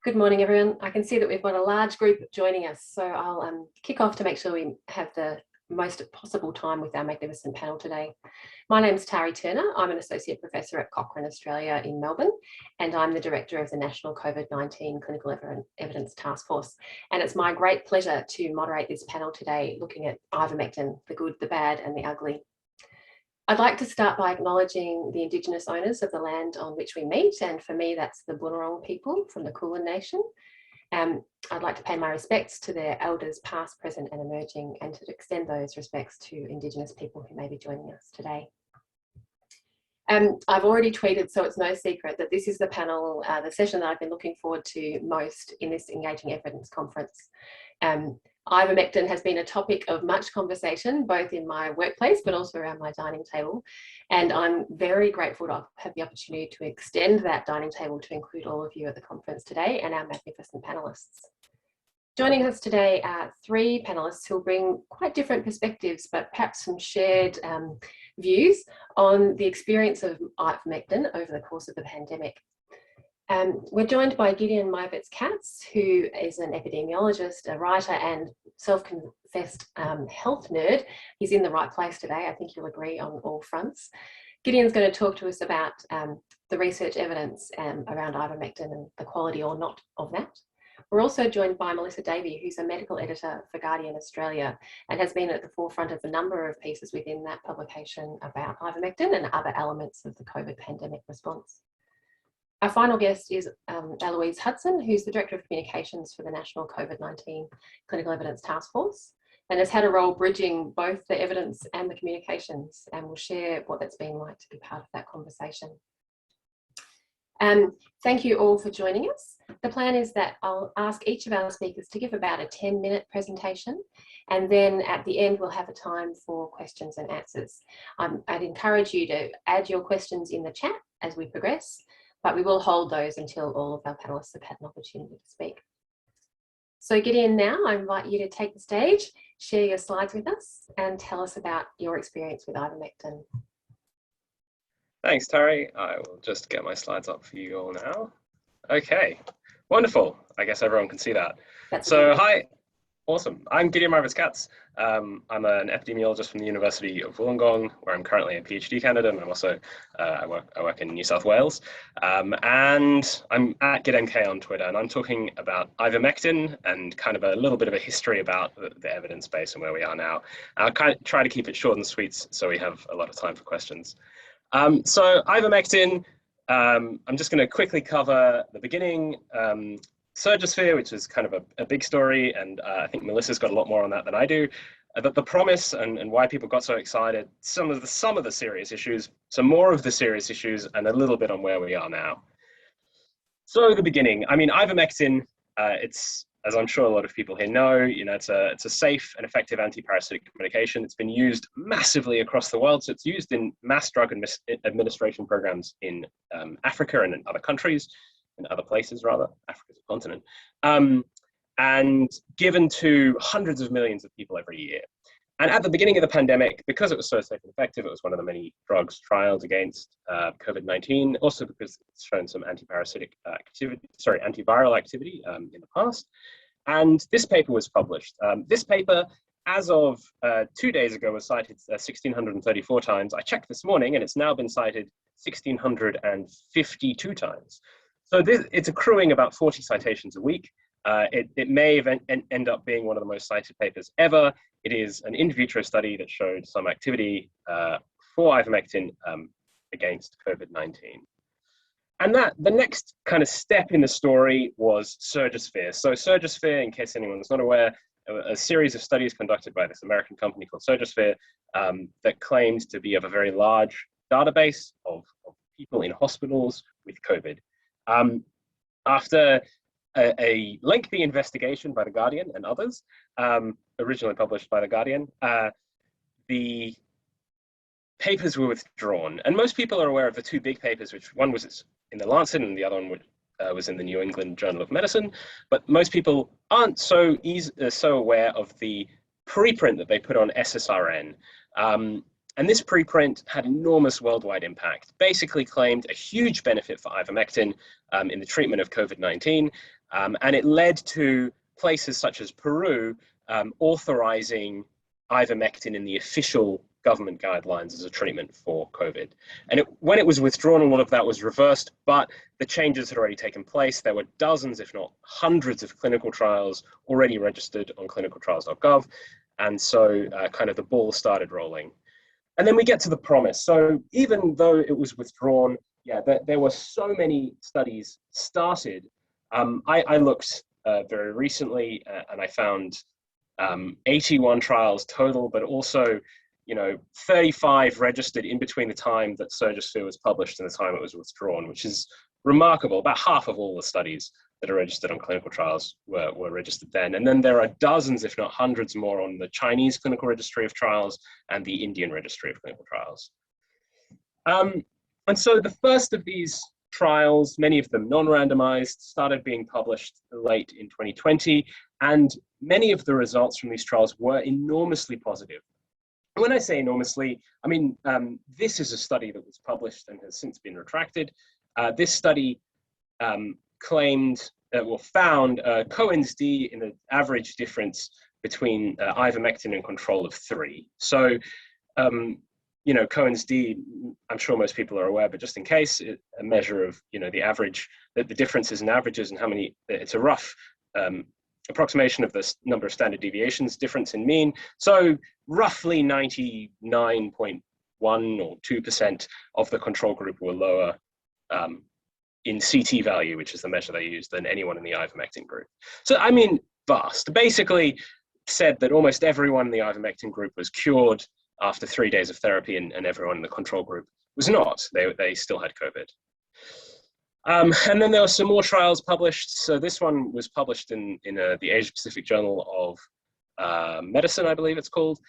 Good morning, everyone. I can see that we've got a large group joining us, so I'll kick off to make sure we have the most possible time with our magnificent panel today. My name's Tari Turner. I'm an Associate Professor at Cochrane Australia in Melbourne, and I'm the Director of the National COVID-19 Clinical Evidence Task Force. And it's my great pleasure to moderate this panel today, looking at ivermectin, the good, the bad, and the ugly. I'd like to start by acknowledging the Indigenous owners of the land on which we meet, and for me that's the Boonwurrung people from the Kulin Nation. I'd like to pay my respects to their elders past, present and emerging, and to extend those respects to Indigenous people who may be joining us today. I've already tweeted, so it's no secret, that this is the panel, the session that I've been looking forward to most in this Engaging Evidence conference. Ivermectin has been a topic of much conversation, both in my workplace, but also around my dining table. And I'm very grateful to have the opportunity to extend that dining table to include all of you at the conference today and our magnificent panelists. Joining us today are three panelists who will bring quite different perspectives, but perhaps some shared views on the experience of ivermectin over the course of the pandemic. We're joined by Gideon Meyerowitz-Katz, who is an epidemiologist, a writer and self-confessed health nerd. He's in the right place today. I think you'll agree on all fronts. Gideon's going to talk to us about the research evidence around ivermectin and the quality or not of that. We're also joined by Melissa Davey, who's a medical editor for Guardian Australia and has been at the forefront of a number of pieces within that publication about ivermectin and other elements of the COVID pandemic response. Our final guest is Eloise Hudson, who's the Director of Communications for the National COVID-19 Clinical Evidence Task Force and has had a role bridging both the evidence and the communications, and will share what that's been like to be part of that conversation. Thank you all for joining us. The plan is that I'll ask each of our speakers to give about a 10-minute presentation, and then at the end we'll have a time for questions and answers. I'd encourage you to add your questions in the chat as we progress, but we will hold those until all of our panelists have had an opportunity to speak. So Gideon, now I invite you to take the stage, share your slides with us and tell us about your experience with ivermectin. Thanks, Tari. I will just get my slides up for you all now. Okay, wonderful. I guess everyone can see that. Hi, awesome. I'm Gideon Meyerowitz-Katz. I'm an epidemiologist from the University of Wollongong, where I'm currently a PhD candidate, and I'm also, I work in New South Wales. And I'm at GitMK on Twitter, and I'm talking about ivermectin and kind of a little bit of a history about the evidence base and where we are now. I'll kind of try to keep it short and sweet so we have a lot of time for questions. So ivermectin, I'm just going to quickly cover the beginning, Surgisphere, which is kind of a big story, and I think Melissa's got a lot more on that than I do. But the promise and why people got so excited, some of the serious issues, some more of the serious issues, and a little bit on where we are now. So the beginning, I mean, ivermectin, it's, as I'm sure a lot of people here know, it's a safe and effective anti-parasitic medication. It's been used massively across the world. So it's used in mass drug administration programs in Africa and in other countries, in other places rather, Africa's a continent, and given to hundreds of millions of people every year. And at the beginning of the pandemic, because it was so safe and effective, it was one of the many drugs trialed against COVID-19, also because it's shown some antiviral activity in the past. And this paper was published. This paper, as of 2 days ago, was cited 1,634 times. I checked this morning, and it's now been cited 1,652 times. So it's accruing about 40 citations a week. It may end up being one of the most cited papers ever. It is an in vitro study that showed some activity for ivermectin against COVID-19. And the next kind of step in the story was Surgisphere. So Surgisphere, in case anyone's not aware, a series of studies conducted by this American company called Surgisphere that claimed to be of a very large database of people in hospitals with COVID. After a lengthy investigation by The Guardian and others, originally published by The Guardian, the papers were withdrawn. And most people are aware of the two big papers, which one was in The Lancet and the other one was in the New England Journal of Medicine. But most people aren't so aware of the preprint that they put on SSRN. And this preprint had enormous worldwide impact, basically claimed a huge benefit for ivermectin in the treatment of COVID-19. And it led to places such as Peru authorizing ivermectin in the official government guidelines as a treatment for COVID. And when it was withdrawn, a lot of that was reversed, but the changes had already taken place. There were dozens, if not hundreds of clinical trials already registered on clinicaltrials.gov. And so kind of the ball started rolling. And then we get to the PROMISE. So even though it was withdrawn, yeah, there were so many studies started. I looked very recently and I found 81 trials total, but also 35 registered in between the time that Surgisphere was published and the time it was withdrawn, which is remarkable. About half of all the studies that are registered on clinical trials were registered then. And then there are dozens, if not hundreds more on the Chinese Clinical Registry of Trials and the Indian Registry of Clinical Trials. And so the first of these trials, many of them non-randomized, started being published late in 2020. And many of the results from these trials were enormously positive. When I say enormously, I mean, this is a study that was published and has since been retracted. This study found Cohen's d in the average difference between ivermectin and control of 3. So, Cohen's d, I'm sure most people are aware, but just in case, a measure of, the average, the differences in averages and how many, it's a rough approximation of the number of standard deviations, difference in mean. So roughly 99.1 or 2% of the control group were lower in CT value, which is the measure they used, than anyone in the ivermectin group. So, I mean, vast. Basically said that almost everyone in the ivermectin group was cured after 3 days of therapy, and everyone in the control group was not. They still had COVID. And then there were some more trials published. So this one was published in the Asia Pacific Journal of Medicine, I believe it's called,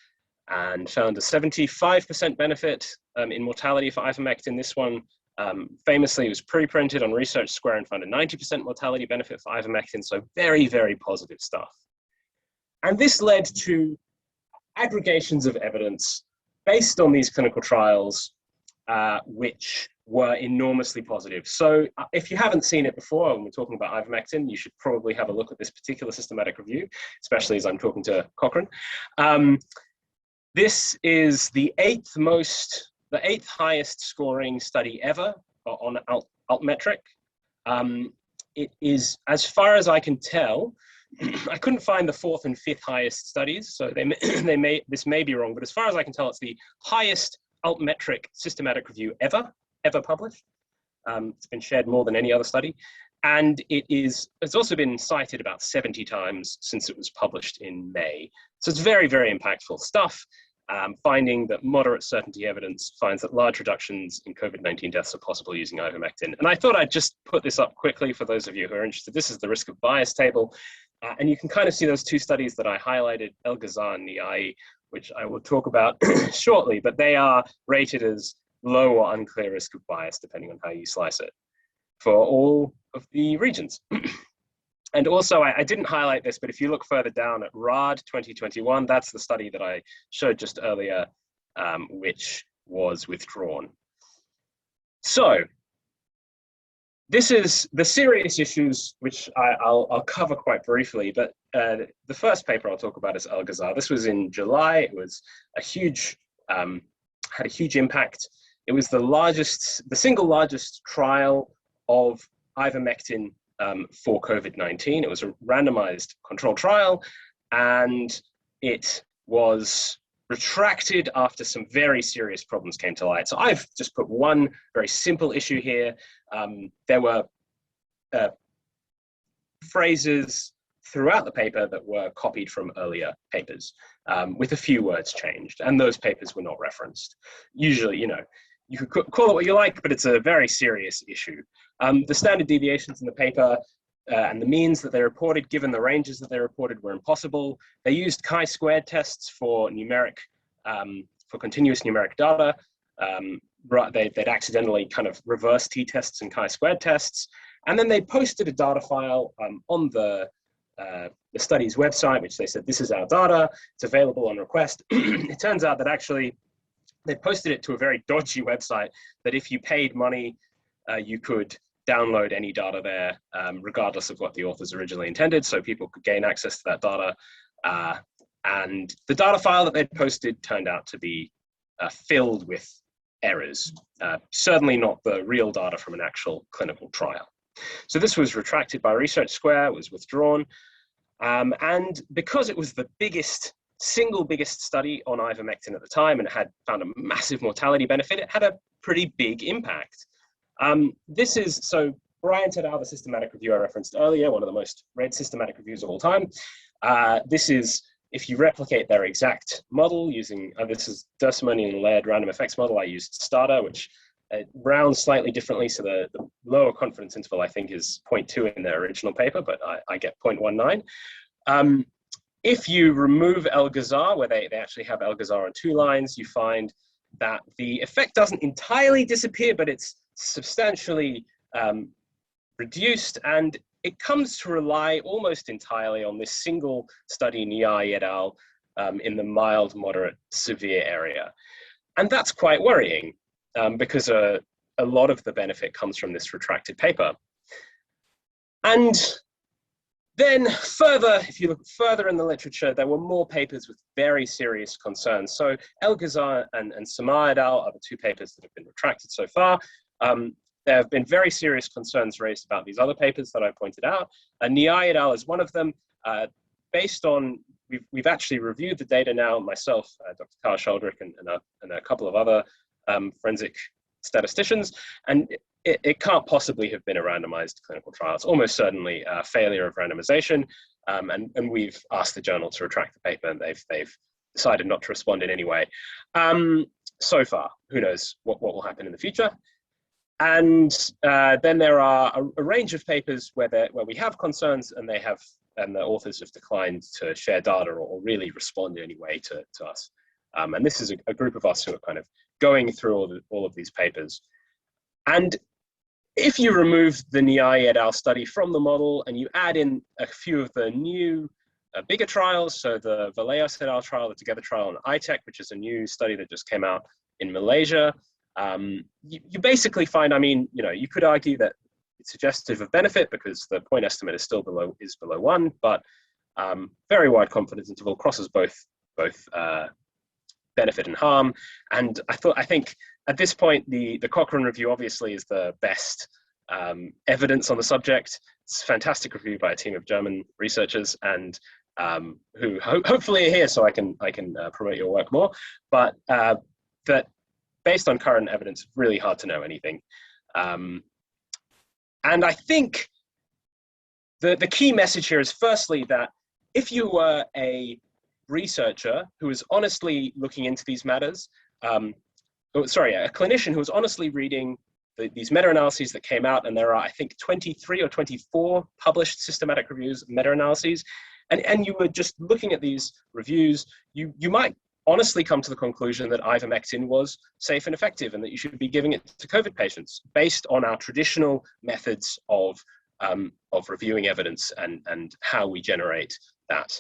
and found a 75% benefit in mortality for ivermectin. This one famously was pre-printed on Research Square and found a 90% mortality benefit for ivermectin. So very, very positive stuff. And this led to aggregations of evidence based on these clinical trials, which were enormously positive. So if you haven't seen it before, when we're talking about ivermectin, you should probably have a look at this particular systematic review, especially as I'm talking to Cochrane. This is the eighth highest scoring study ever on altmetric. It is, as far as I can tell, I couldn't find the fourth and fifth highest studies, so this may be wrong, but as far as I can tell, it's the highest altmetric systematic review ever published. It's been shared more than any other study. And it's also been cited about 70 times since it was published in May. So it's very, very impactful stuff. Finding that moderate certainty evidence finds that large reductions in COVID-19 deaths are possible using ivermectin. And I thought I'd just put this up quickly for those of you who are interested. This is the risk of bias table. And you can kind of see those two studies that I highlighted, El Ghazal and Niai, which I will talk about shortly, but they are rated as low or unclear risk of bias, depending on how you slice it, for all of the regions. And also, I didn't highlight this, but if you look further down at RAD 2021, that's the study that I showed just earlier, which was withdrawn. So this is the serious issues, which I'll cover quite briefly, but the first paper I'll talk about is El Ghazal. This was in July. It was a huge, had a huge impact. It was the single largest trial of ivermectin for COVID-19. It was a randomized controlled trial, and it was retracted after some very serious problems came to light. So I've just put one very simple issue here. There were phrases throughout the paper that were copied from earlier papers with a few words changed, and those papers were not referenced. Usually, you could call it what you like, but it's a very serious issue. The standard deviations in the paper and the means that they reported, given the ranges that they reported, were impossible. They used chi-squared tests for continuous numeric data. They'd accidentally kind of reversed t-tests and chi-squared tests. And then they posted a data file on the study's website, which they said, this is our data, it's available on request. It turns out that actually they posted it to a very dodgy website that if you paid money, you could download any data there, regardless of what the authors originally intended, so people could gain access to that data. And the data file that they'd posted turned out to be filled with errors, certainly not the real data from an actual clinical trial. So this was retracted by Research Square, it was withdrawn, and because it was the single biggest study on ivermectin at the time, and it had found a massive mortality benefit, it had a pretty big impact. So Brian et al., the systematic review I referenced earlier, one of the most read systematic reviews of all time. This is, if you replicate their exact model using, this is Dersimony and Laird random effects model, I used STARDA, which rounds slightly differently. So the lower confidence interval, I think, is 0.2 in their original paper, but I get 0.19. If you remove El-Ghazar, where they actually have El-Ghazar on 2 lines, you find that the effect doesn't entirely disappear, but it's substantially reduced, and it comes to rely almost entirely on this single study, Niai et al., in the mild, moderate, severe area. And that's quite worrying, because a lot of the benefit comes from this retracted paper. And then further, if you look further in the literature, there were more papers with very serious concerns. So El-Ghazar and Samar et al. Are the 2 papers that have been retracted so far. There have been very serious concerns raised about these other papers that I pointed out. Niai et al. Is one of them. Based on, we've actually reviewed the data now, myself, Dr. Carl Sheldrick, and a couple of other forensic statisticians, and it can't possibly have been a randomized clinical trial. It's almost certainly a failure of randomization, and we've asked the journal to retract the paper, and they've decided not to respond in any way. So far, who knows what will happen in the future. And then there are a range of papers where we have concerns, and the authors have declined to share data or really respond in any way to us. And this is a group of us who are kind of going through all of these papers. And if you remove the Niai et al. Study from the model and you add in a few of the new bigger trials, so the Vallejos et al. Trial, the Together trial, and ITEC, which is a new study that just came out in Malaysia, you basically find, you could argue that it's suggestive of benefit because the point estimate is still below 1, but very wide confidence interval, crosses both benefit and harm. And I think at this point, the Cochrane review obviously is the best evidence on the subject. It's a fantastic review by a team of German researchers, and who hopefully are here so I can promote your work more. But that based on current evidence, really hard to know anything. And I think the key message here is firstly that if you were a researcher who is honestly looking into these matters, a clinician who was honestly reading these meta-analyses that came out, and there are, I think, 23 or 24 published systematic reviews, meta-analyses, and you were just looking at these reviews, you might honestly come to the conclusion that ivermectin was safe and effective and that you should be giving it to COVID patients based on our traditional methods of reviewing evidence and how we generate that.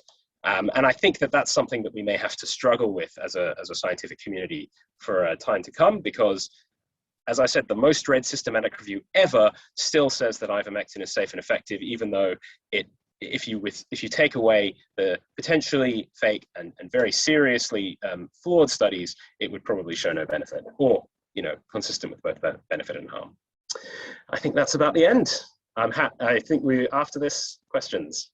And I think that that's something that we may have to struggle with as a scientific community for a time to come, because, as I said, the most read systematic review ever still says that ivermectin is safe and effective, even though if you take away the potentially fake and very seriously flawed studies, it would probably show no benefit, or consistent with both benefit and harm. I think that's about the end. I think after this, questions.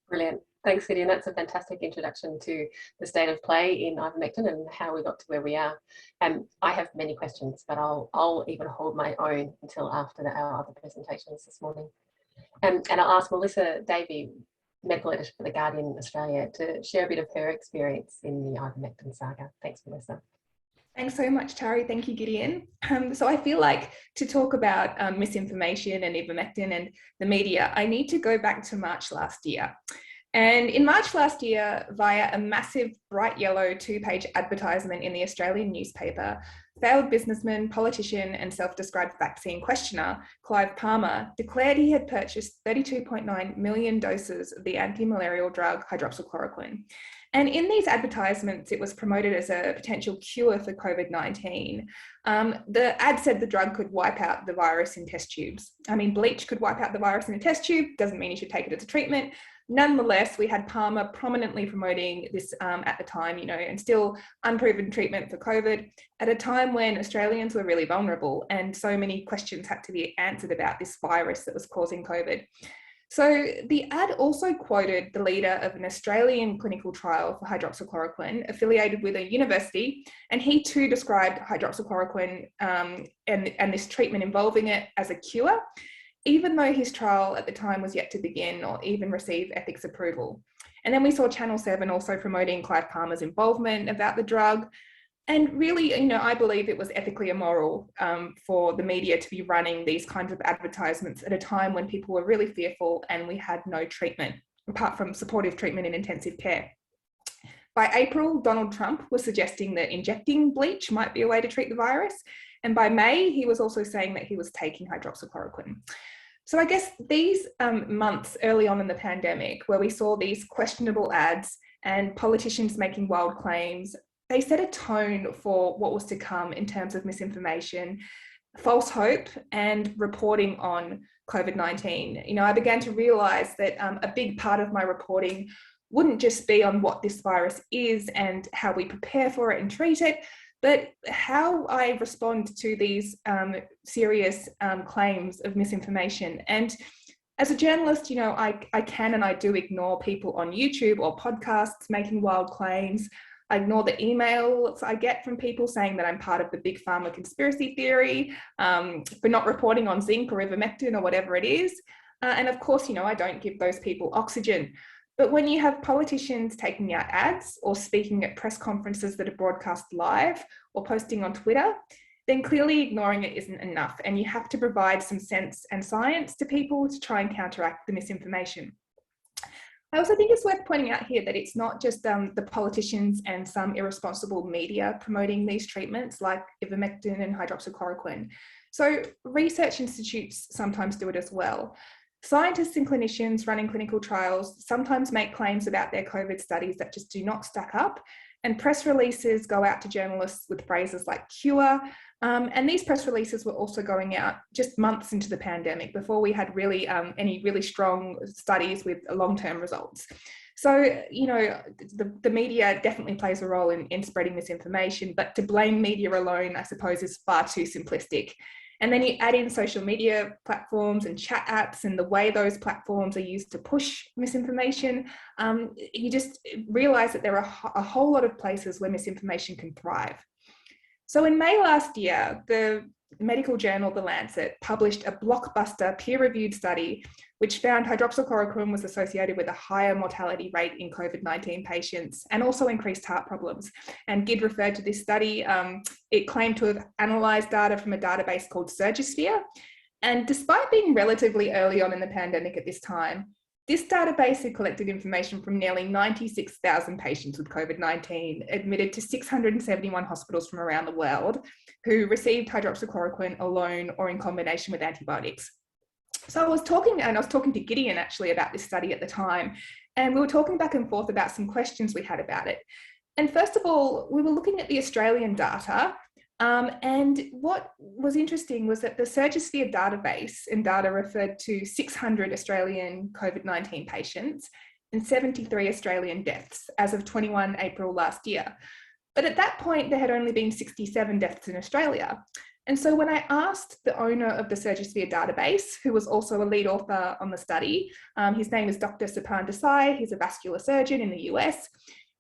Brilliant. Thanks, Gideon. That's a fantastic introduction to the state of play in ivermectin and how we got to where we are. I have many questions, but I'll even hold my own until after our other presentations this morning. And I'll ask Melissa Davey, medical editor for The Guardian Australia, to share a bit of her experience in the ivermectin saga. Thanks, Melissa. Thanks so much, Tari. Thank you, Gideon. So I feel like to talk about misinformation and ivermectin and the media, I need to go back to March last year. And in March last year, via a massive bright yellow 2-page advertisement in the Australian newspaper, failed businessman, politician, and self-described vaccine questioner, Clive Palmer, declared he had purchased 32.9 million doses of the anti-malarial drug hydroxychloroquine. And in these advertisements, it was promoted as a potential cure for COVID-19. The ad said the drug could wipe out the virus in test tubes. I mean, bleach could wipe out the virus in a test tube, doesn't mean you should take it as a treatment. Nonetheless, we had Palmer prominently promoting this at the time, and still unproven treatment for COVID at a time when Australians were really vulnerable and so many questions had to be answered about this virus that was causing COVID. So the ad also quoted the leader of an Australian clinical trial for hydroxychloroquine affiliated with a university, and he too described hydroxychloroquine and this treatment involving it as a cure, even though his trial at the time was yet to begin or even receive ethics approval. And then we saw Channel 7 also promoting Clive Palmer's involvement about the drug. And really, I believe it was ethically immoral for the media to be running these kinds of advertisements at a time when people were really fearful and we had no treatment, apart from supportive treatment in intensive care. By April, Donald Trump was suggesting that injecting bleach might be a way to treat the virus. And by May, he was also saying that he was taking hydroxychloroquine. So I guess these months early on in the pandemic, where we saw these questionable ads and politicians making wild claims, they set a tone for what was to come in terms of misinformation, false hope, and reporting on COVID-19. I began to realize that a big part of my reporting wouldn't just be on what this virus is and how we prepare for it and treat it, but how I respond to these serious claims of misinformation. And as a journalist, I can and I do ignore people on YouTube or podcasts making wild claims. I ignore the emails I get from people saying that I'm part of the big pharma conspiracy theory, for not reporting on zinc or ivermectin or whatever it is. And of course, I don't give those people oxygen. But when you have politicians taking out ads or speaking at press conferences that are broadcast live or posting on Twitter, then clearly ignoring it isn't enough. And you have to provide some sense and science to people to try and counteract the misinformation. I also think it's worth pointing out here that it's not just the politicians and some irresponsible media promoting these treatments like ivermectin and hydroxychloroquine. So research institutes sometimes do it as well. Scientists and clinicians running clinical trials sometimes make claims about their COVID studies that just do not stack up, and press releases go out to journalists with phrases like cure, and these press releases were also going out just months into the pandemic before we had really any really strong studies with long-term results. So, the media definitely plays a role in spreading this information, but to blame media alone, I suppose, is far too simplistic. And then you add in social media platforms and chat apps and the way those platforms are used to push misinformation, you just realize that there are a whole lot of places where misinformation can thrive. So in May last year, the medical journal The Lancet published a blockbuster peer-reviewed study which found hydroxychloroquine was associated with a higher mortality rate in COVID-19 patients and also increased heart problems. And GID referred to this study. It claimed to have analysed data from a database called Surgisphere. And despite being relatively early on in the pandemic at this time, this database had collected information from nearly 96,000 patients with COVID-19 admitted to 671 hospitals from around the world who received hydroxychloroquine alone or in combination with antibiotics. So I was talking to Gideon actually about this study at the time, and we were talking back and forth about some questions we had about it. And first of all, we were looking at the Australian data, and what was interesting was that the Surgisphere database and data referred to 600 Australian COVID-19 patients and 73 Australian deaths as of 21 April last year. But at that point, there had only been 67 deaths in Australia. And so when I asked the owner of the Surgisphere database, who was also a lead author on the study, his name is Dr. Supan Desai, he's a vascular surgeon in the US,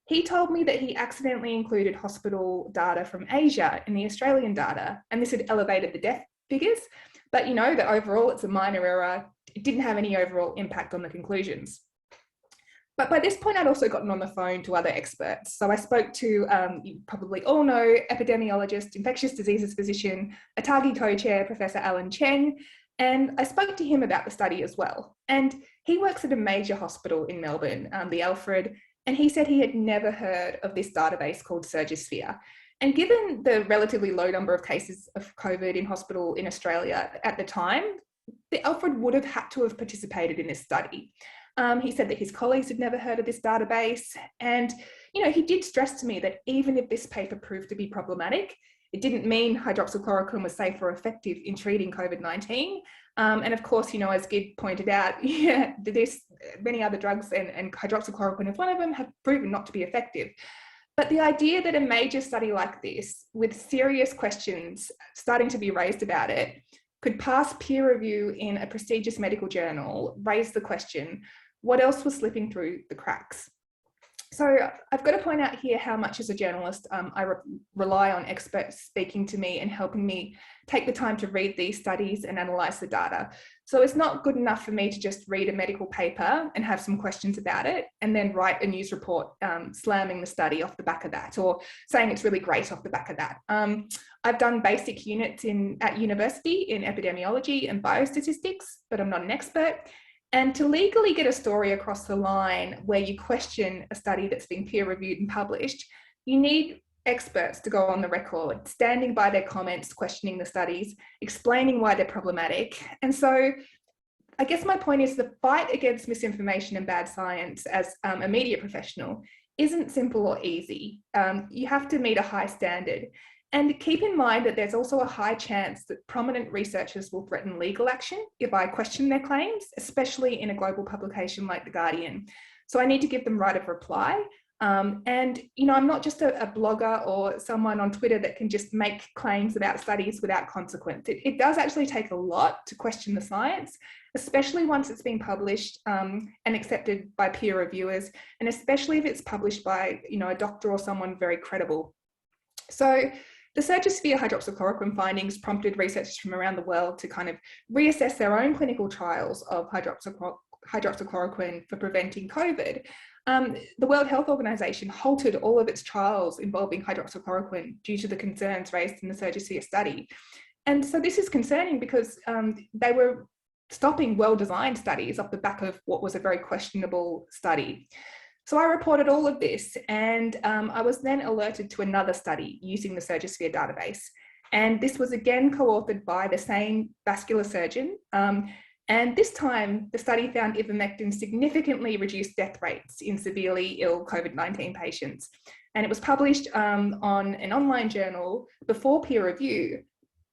he told me that he accidentally included hospital data from Asia in the Australian data, and this had elevated the death figures. But that overall, it's a minor error. It didn't have any overall impact on the conclusions. But by this point, I'd also gotten on the phone to other experts. So I spoke to, you probably all know, epidemiologist, infectious diseases physician, ATAGI co-chair, Professor Alan Cheng, and I spoke to him about the study as well. And he works at a major hospital in Melbourne, the Alfred, and he said he had never heard of this database called Surgisphere. And given the relatively low number of cases of COVID in hospital in Australia at the time, Alfred would have had to have participated in this study. He said that his colleagues had never heard of this database. And, he did stress to me that even if this paper proved to be problematic, it didn't mean hydroxychloroquine was safe or effective in treating COVID-19. And of course, as Gid pointed out, many other drugs and hydroxychloroquine is one of them have proven not to be effective. But the idea that a major study like this, with serious questions starting to be raised about it, could pass peer review in a prestigious medical journal, raised the question, what else was slipping through the cracks? So I've got to point out here how much as a journalist I rely on experts speaking to me and helping me take the time to read these studies and analyse the data. So it's not good enough for me to just read a medical paper and have some questions about it and then write a news report slamming the study off the back of that or saying it's really great off the back of that. I've done basic units at university in epidemiology and biostatistics, but I'm not an expert. And to legally get a story across the line where you question a study that's been peer reviewed and published, you need experts to go on the record, standing by their comments, questioning the studies, explaining why they're problematic. And so I guess my point is the fight against misinformation and bad science as a media professional isn't simple or easy. You have to meet a high standard. And keep in mind that there's also a high chance that prominent researchers will threaten legal action if I question their claims, especially in a global publication like The Guardian. So I need to give them right of reply. And, I'm not just a blogger or someone on Twitter that can just make claims about studies without consequence. It does actually take a lot to question the science, especially once it's been published and accepted by peer reviewers, and especially if it's published by, a doctor or someone very credible. So the Surgisphere hydroxychloroquine findings prompted researchers from around the world to kind of reassess their own clinical trials of hydroxychloroquine for preventing COVID. The World Health Organization halted all of its trials involving hydroxychloroquine due to the concerns raised in the Surgisphere study. And so this is concerning because they were stopping well-designed studies off the back of what was a very questionable study. So I reported all of this, and I was then alerted to another study using the Surgisphere database. And this was again co-authored by the same vascular surgeon. And this time, the study found ivermectin significantly reduced death rates in severely ill COVID-19 patients. And it was published on an online journal before peer review,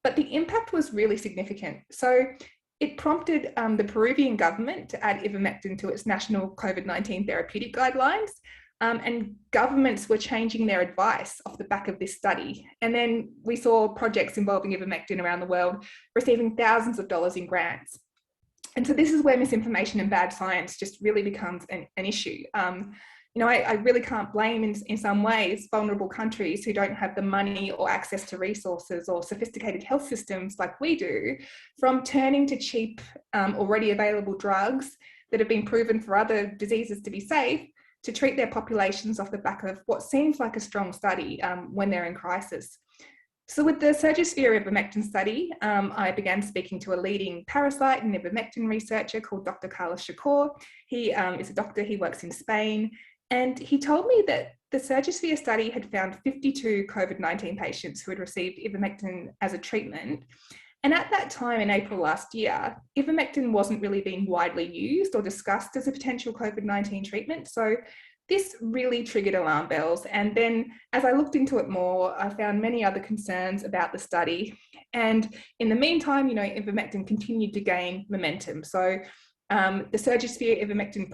but the impact was really significant. So it prompted the Peruvian government to add ivermectin to its national COVID-19 therapeutic guidelines, and governments were changing their advice off the back of this study. And then we saw projects involving ivermectin around the world receiving thousands of dollars in grants. And so this is where misinformation and bad science just really becomes an issue. I really can't blame in some ways vulnerable countries who don't have the money or access to resources or sophisticated health systems like we do from turning to cheap already available drugs that have been proven for other diseases to be safe to treat their populations off the back of what seems like a strong study when they're in crisis. So with the Surgisphere ivermectin study, I began speaking to a leading parasite and ivermectin researcher called Dr. Carlos Chacor. He is a doctor, he works in Spain. And he told me that the Surgisphere study had found 52 COVID-19 patients who had received ivermectin as a treatment. And at that time in April last year, ivermectin wasn't really being widely used or discussed as a potential COVID-19 treatment. So this really triggered alarm bells. And then as I looked into it more, I found many other concerns about the study. And in the meantime, ivermectin continued to gain momentum. So the Surgisphere ivermectin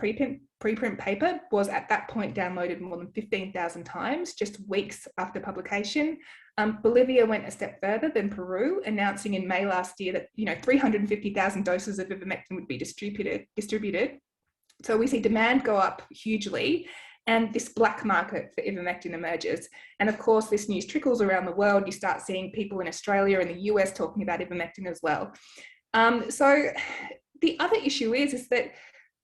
preprint paper was at that point downloaded more than 15,000 times just weeks after publication. Bolivia went a step further than Peru, announcing in May last year that 350,000 doses of ivermectin would be distributed. So we see demand go up hugely, and this black market for ivermectin emerges. And of course, this news trickles around the world. You start seeing people in Australia and the US talking about ivermectin as well. So the other issue is that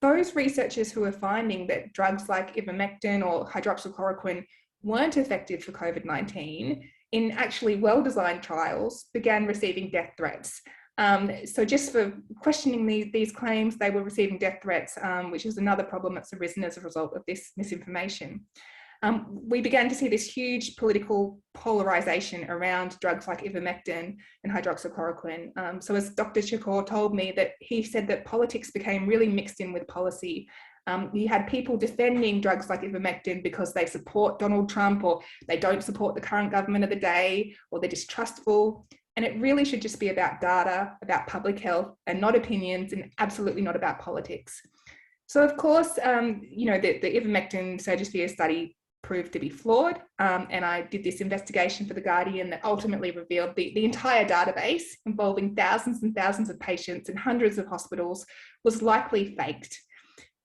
those researchers who are finding that drugs like ivermectin or hydroxychloroquine weren't effective for COVID-19 in actually well-designed trials began receiving death threats. So just for questioning these claims, they were receiving death threats, which is another problem that's arisen as a result of this misinformation. we began to see this huge political polarization around drugs like ivermectin and hydroxychloroquine. So as Dr. Chakor told me, that he said that politics became really mixed in with policy. You had people defending drugs like ivermectin because they support Donald Trump, or they don't support the current government of the day, or they're distrustful. And it really should just be about data, about public health, and not opinions, and absolutely not about politics. So of course, you know, the ivermectin Surgisphere study proved to be flawed. And I did this investigation for The Guardian that ultimately revealed the entire database involving thousands and thousands of patients in hundreds of hospitals was likely faked.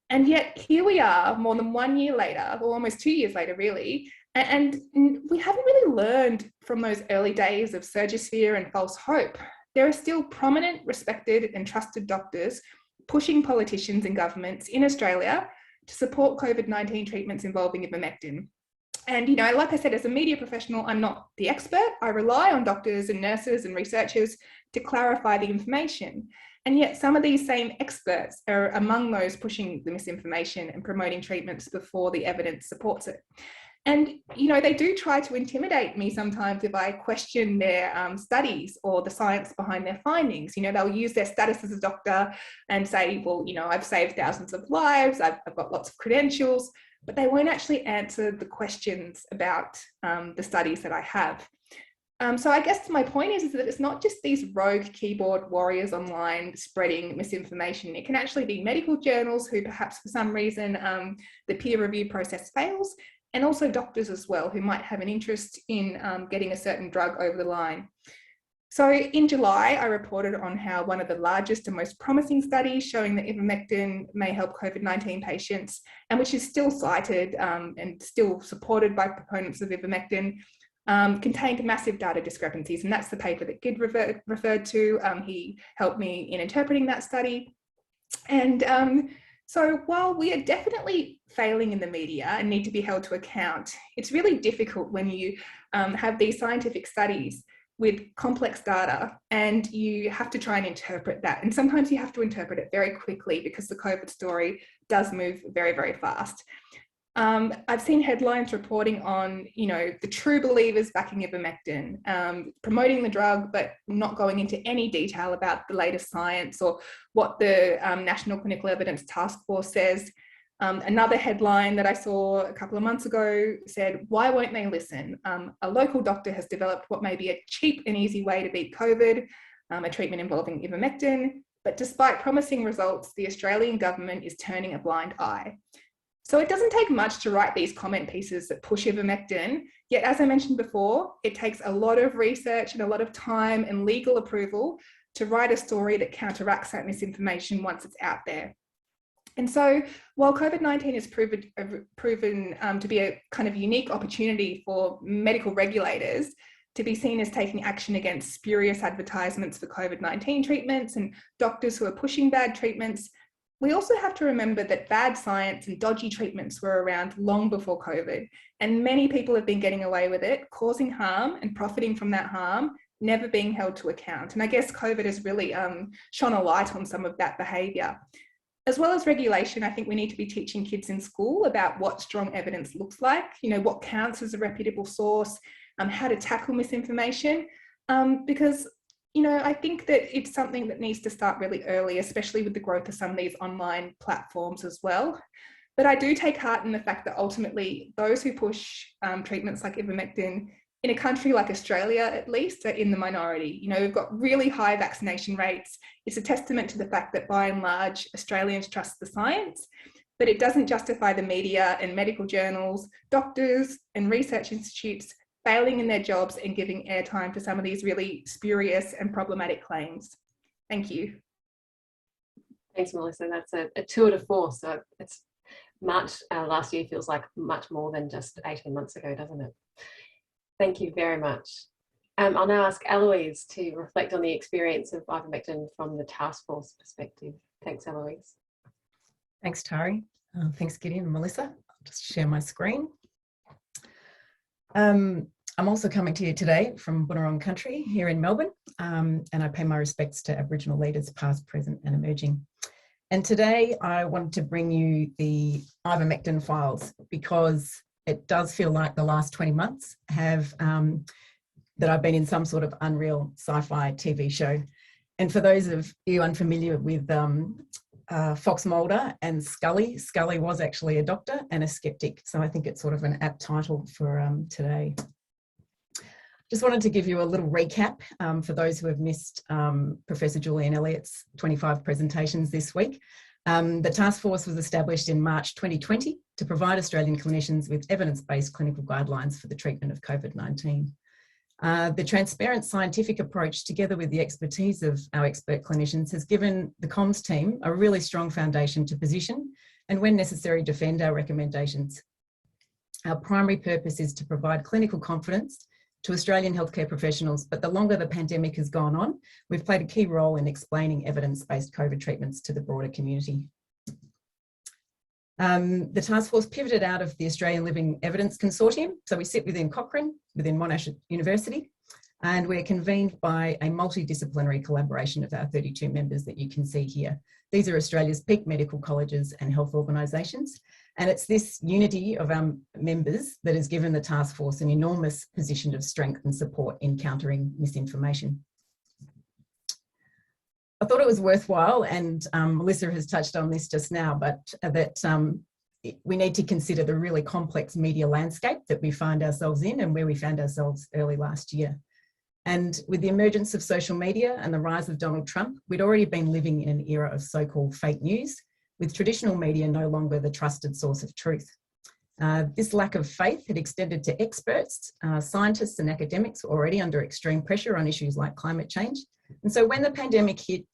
And yet here we are more than 1 year later, or almost 2 years later, really, and we haven't really learned from those early days of Surgisphere and false hope. There are still prominent, respected and trusted doctors pushing politicians and governments in Australia to support COVID-19 treatments involving ivermectin. And, you know, like I said, as a media professional, I'm not the expert. I rely on doctors and nurses and researchers to clarify the information. And yet some of these same experts are among those pushing the misinformation and promoting treatments before the evidence supports it. And, you know, they do try to intimidate me sometimes if I question their studies or the science behind their findings. You know, they'll use their status as a doctor and say, well, you know, I've saved thousands of lives, I've got lots of credentials, but they won't actually answer the questions about the studies that I have. So I guess my point is that it's not just these rogue keyboard warriors online spreading misinformation. It can actually be medical journals who perhaps for some reason the peer review process fails, and also doctors as well who might have an interest in getting a certain drug over the line. So in July, I reported on how one of the largest and most promising studies showing that ivermectin may help COVID-19 patients, and which is still cited and still supported by proponents of ivermectin, contained massive data discrepancies. And that's the paper that Gid referred to. He helped me in interpreting that study. And so while we are definitely failing in the media and need to be held to account, it's really difficult when you have these scientific studies with complex data and you have to try and interpret that. And sometimes you have to interpret it very quickly because the COVID story does move very, very fast. I've seen headlines reporting on, you know, the true believers backing ivermectin, promoting the drug, but not going into any detail about the latest science or what the National Clinical Evidence Task Force says. Another headline that I saw a couple of months ago said, why won't they listen? A local doctor has developed what may be a cheap and easy way to beat COVID, a treatment involving ivermectin, but despite promising results, the Australian government is turning a blind eye. So it doesn't take much to write these comment pieces that push ivermectin, yet as I mentioned before, it takes a lot of research and a lot of time and legal approval to write a story that counteracts that misinformation once it's out there. And so while COVID-19 has proven to be a kind of unique opportunity for medical regulators to be seen as taking action against spurious advertisements for COVID-19 treatments and doctors who are pushing bad treatments, we also have to remember that bad science and dodgy treatments were around long before COVID, and many people have been getting away with it, causing harm and profiting from that harm, never being held to account. And I guess COVID has really shone a light on some of that behaviour. As well as regulation, I think we need to be teaching kids in school about what strong evidence looks like, you know, what counts as a reputable source, how to tackle misinformation, because you know, I think that it's something that needs to start really early, especially with the growth of some of these online platforms as well. But I do take heart in the fact that ultimately those who push treatments like ivermectin in a country like Australia, at least, are in the minority. You know, we've got really high vaccination rates. It's a testament to the fact that by and large, Australians trust the science, but it doesn't justify the media and medical journals, doctors and research institutes failing in their jobs and giving airtime to some of these really spurious and problematic claims. Thank you. Thanks, Melissa. That's a tour de force. So it's March last year feels like much more than just 18 months ago, doesn't it? Thank you very much. I'll now ask Eloise to reflect on the experience of ivermectin from the task force perspective. Thanks, Eloise. Thanks, Tari. Thanks, Gideon and Melissa. I'll just share my screen. I'm also coming to you today from Boonwurrung country here in Melbourne, and I pay my respects to Aboriginal leaders past, present and emerging. And today I wanted to bring you the ivermectin files because it does feel like the last 20 months have, that I've been in some sort of unreal sci-fi TV show. And for those of you unfamiliar with Fox Mulder and Scully, Scully was actually a doctor and a skeptic. So I think it's sort of an apt title for today. Just wanted to give you a little recap for those who have missed Professor Julian Elliott's 25 presentations this week. The task force was established in March 2020 to provide Australian clinicians with evidence-based clinical guidelines for the treatment of COVID-19. The transparent scientific approach, together with the expertise of our expert clinicians, has given the comms team a really strong foundation to position and, when necessary, defend our recommendations. Our primary purpose is to provide clinical confidence to Australian healthcare professionals, but the longer the pandemic has gone on, we've played a key role in explaining evidence-based COVID treatments to the broader community. The task force pivoted out of the Australian Living Evidence Consortium. So we sit within Cochrane, within Monash University, and we're convened by a multidisciplinary collaboration of our 32 members that you can see here. These are Australia's peak medical colleges and health organisations. And it's this unity of our members that has given the task force an enormous position of strength and support in countering misinformation. I thought it was worthwhile, and Melissa has touched on this just now, but that we need to consider the really complex media landscape that we find ourselves in and where we found ourselves early last year. And with the emergence of social media and the rise of Donald Trump, we'd already been living in an era of so-called fake news, with traditional media no longer the trusted source of truth. This lack of faith had extended to experts. Scientists and academics were already under extreme pressure on issues like climate change. And so when the pandemic hit,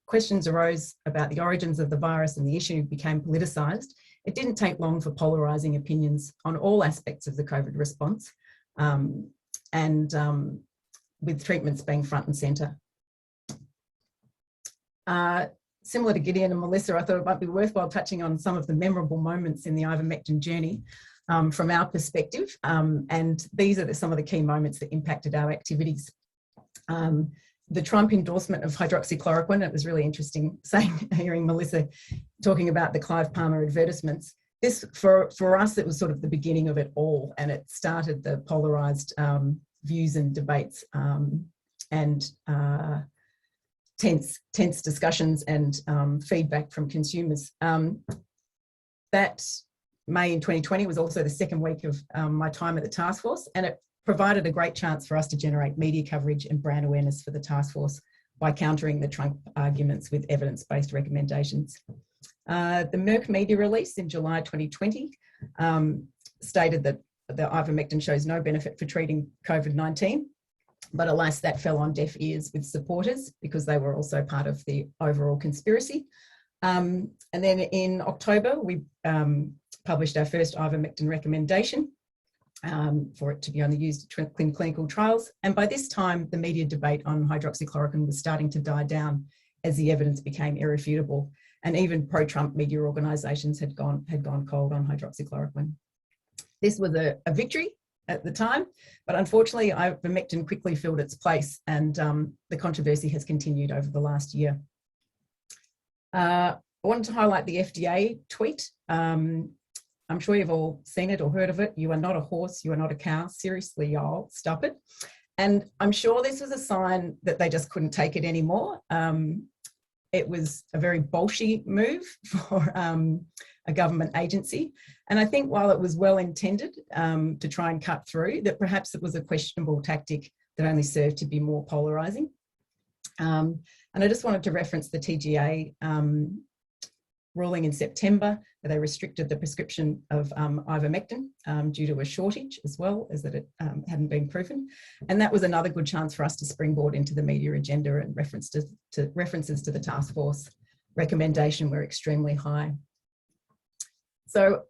questions arose about the origins of the virus and the issue became politicised. It didn't take long for polarising opinions on all aspects of the COVID response, with treatments being front and centre. Similar to Gideon and Melissa, I thought it might be worthwhile touching on some of the memorable moments in the ivermectin journey from our perspective. And these are some of the key moments that impacted our activities. The Trump endorsement of hydroxychloroquine, it was really interesting hearing Melissa talking about the Clive Palmer advertisements. This, for us, it was sort of the beginning of it all, and it started the polarised views and debates and tense discussions and feedback from consumers. That May in 2020 was also the second week of my time at the task force, and it provided a great chance for us to generate media coverage and brand awareness for the task force by countering the Trump arguments with evidence-based recommendations. The Merck media release in July 2020 stated that the ivermectin shows no benefit for treating COVID-19, but alas, that fell on deaf ears with supporters because they were also part of the overall conspiracy. And then in October, we published our first ivermectin recommendation for it to be only used in clinical trials. And by this time, the media debate on hydroxychloroquine was starting to die down as the evidence became irrefutable. And even pro-Trump media organisations had gone cold on hydroxychloroquine. This was a victory at the time, but unfortunately, ivermectin quickly filled its place, and the controversy has continued over the last year. I wanted to highlight the FDA tweet. I'm sure you've all seen it or heard of it. You are not a horse, you are not a cow. Seriously, y'all, stop it. And I'm sure this was a sign that they just couldn't take it anymore. It was a very bolshy move for a government agency. And I think while it was well intended to try and cut through, that perhaps it was a questionable tactic that only served to be more polarising. And I just wanted to reference the TGA ruling in September, where they restricted the prescription of ivermectin due to a shortage, as well as that it hadn't been proven. And that was another good chance for us to springboard into the media agenda, and references to the task force recommendation were extremely high. So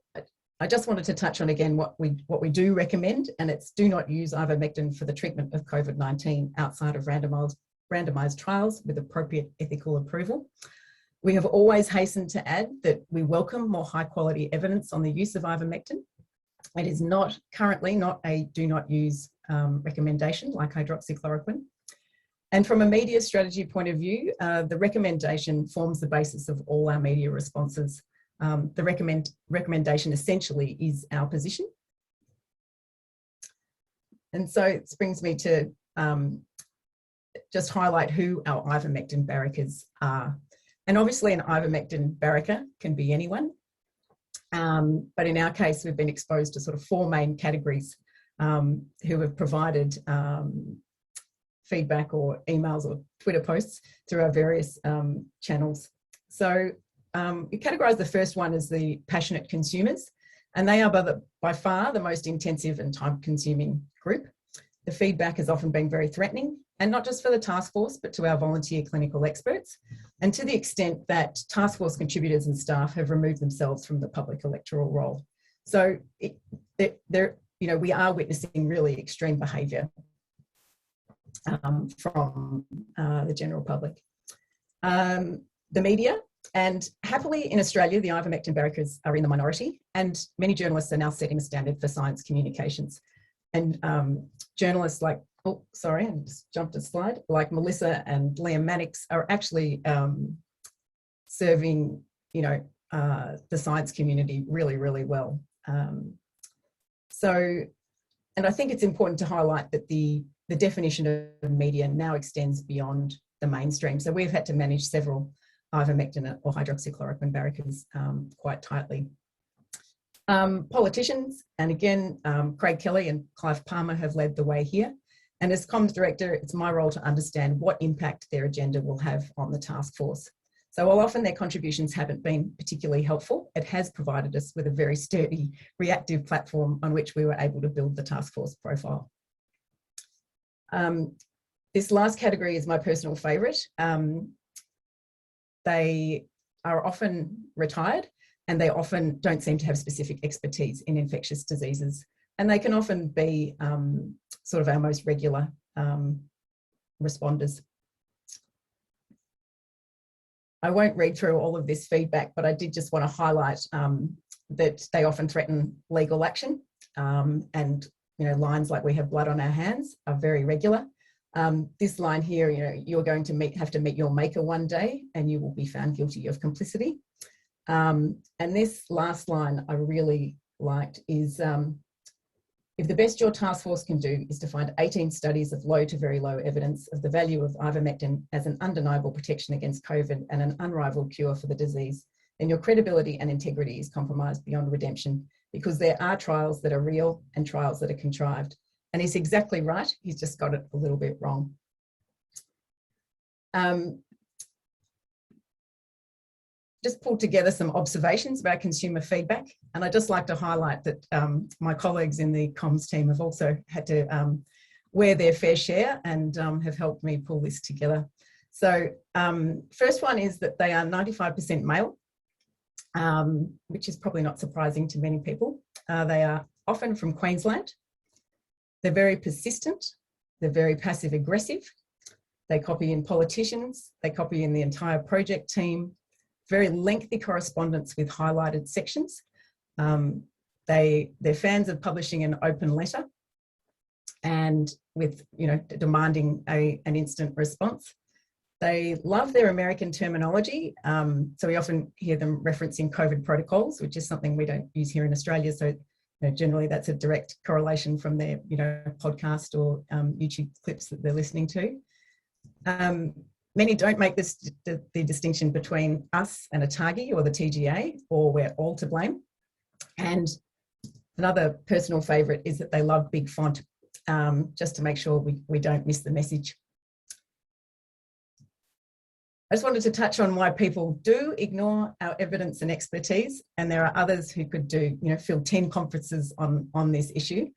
I just wanted to touch on again what we do recommend, and it's do not use ivermectin for the treatment of COVID-19 outside of randomised trials with appropriate ethical approval. We have always hastened to add that we welcome more high quality evidence on the use of ivermectin. It is not currently not a do not use recommendation like hydroxychloroquine. And from a media strategy point of view, the recommendation forms the basis of all our media responses. The recommendation essentially is our position, And so it brings me to just highlight who our ivermectin barrackers are. And obviously an ivermectin barracker can be anyone. But in our case, we've been exposed to sort of 4 main categories who have provided feedback or emails or Twitter posts through our various channels. So we categorise the first one as the passionate consumers, and they are by far the most intensive and time-consuming group. The feedback has often been very threatening, and not just for the task force, but to our volunteer clinical experts, and to the extent that task force contributors and staff have removed themselves from the public electoral role. So we are witnessing really extreme behaviour from the general public. The media, and happily in Australia, the ivermectin barrackers are in the minority, and many journalists are now setting a standard for science communications. And journalists like, oh, sorry, I just jumped a slide, like Melissa and Liam Mannix are actually serving, the science community really, really well. And I think it's important to highlight that the definition of media now extends beyond the mainstream. So we've had to manage several ivermectin or hydroxychloroquine barrackers quite tightly. Politicians, and again, Craig Kelly and Clive Palmer have led the way here. And as comms director, it's my role to understand what impact their agenda will have on the task force. So while often their contributions haven't been particularly helpful, it has provided us with a very sturdy, reactive platform on which we were able to build the task force profile. This last category is my personal favourite. They are often retired, and they often don't seem to have specific expertise in infectious diseases. And they can often be sort of our most regular responders. I won't read through all of this feedback, but I did just want to highlight that they often threaten legal action, and lines like "we have blood on our hands" are very regular. This line here, you're going to have to meet your maker one day and you will be found guilty of complicity. And this last line I really liked is, if the best your task force can do is to find 18 studies of low to very low evidence of the value of ivermectin as an undeniable protection against COVID and an unrivaled cure for the disease, then your credibility and integrity is compromised beyond redemption, because there are trials that are real and trials that are contrived. And he's exactly right, he's just got it a little bit wrong. Just pulled together some observations about consumer feedback. And I'd just like to highlight that my colleagues in the comms team have also had to wear their fair share and have helped me pull this together. So first one is that they are 95% male, which is probably not surprising to many people. They are often from Queensland. They're very persistent. They're very passive aggressive. They copy in politicians. They copy in the entire project team. Very lengthy correspondence with highlighted sections. They're fans of publishing an open letter and with, demanding an instant response. They love their American terminology. So we often hear them referencing COVID protocols, which is something we don't use here in Australia. So generally that's a direct correlation from their, podcast or YouTube clips that they're listening to. Many don't make the distinction between us and a ATAGI or the TGA, or we're all to blame. And another personal favourite is that they love big font, just to make sure we don't miss the message. I just wanted to touch on why people do ignore our evidence and expertise, and there are others who could fill 10 conferences on this issue.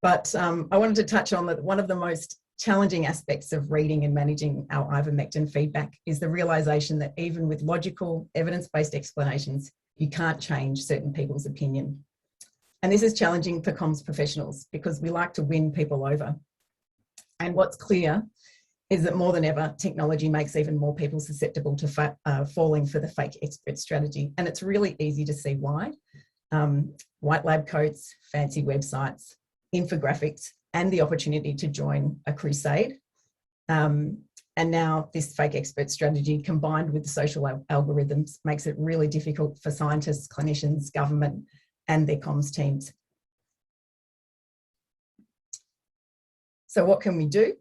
But I wanted to touch on that one of the most challenging aspects of reading and managing our ivermectin feedback is the realisation that even with logical, evidence-based explanations, you can't change certain people's opinion. And this is challenging for comms professionals because we like to win people over. And what's clear is that more than ever, technology makes even more people susceptible to falling for the fake expert strategy. And it's really easy to see why. White lab coats, fancy websites, infographics, and the opportunity to join a crusade. And now this fake expert strategy combined with the social algorithms makes it really difficult for scientists, clinicians, government, and their comms teams. So what can we do?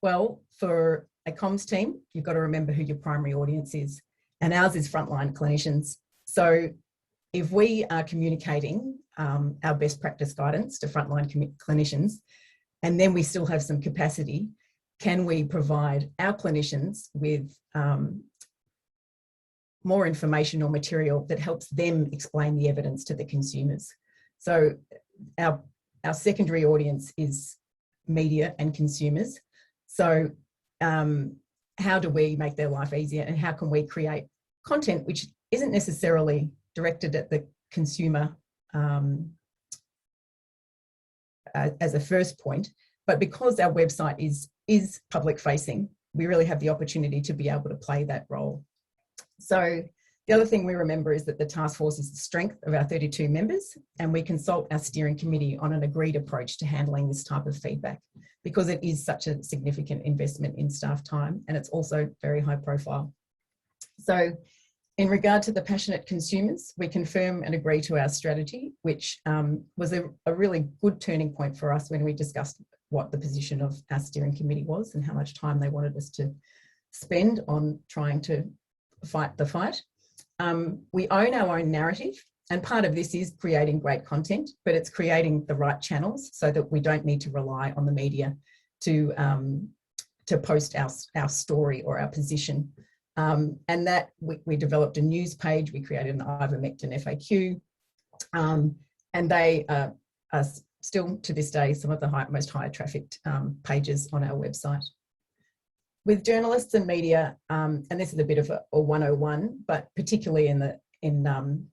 Well, for a comms team, you've got to remember who your primary audience is, and ours is frontline clinicians. So if we are communicating our best practice guidance to frontline clinicians, and then we still have some capacity, can we provide our clinicians with more information or material that helps them explain the evidence to the consumers? So our secondary audience is media and consumers. So how do we make their life easier, and how can we create content which isn't necessarily directed at the consumer as a first point, but because our website is public facing, we really have the opportunity to be able to play that role. So the other thing we remember is that the task force is the strength of our 32 members, and we consult our steering committee on an agreed approach to handling this type of feedback, because it is such a significant investment in staff time, and it's also very high profile. So in regard to the passionate consumers, we confirm and agree to our strategy, which was a really good turning point for us when we discussed what the position of our steering committee was and how much time they wanted us to spend on trying to fight the fight. We own our own narrative, and part of this is creating great content, but it's creating the right channels so that we don't need to rely on the media to post our story or our position. And that we developed a news page, we created an ivermectin FAQ, and they are still to this day some of the most high trafficked pages on our website. With journalists and media, and this is a bit of a 101, but particularly in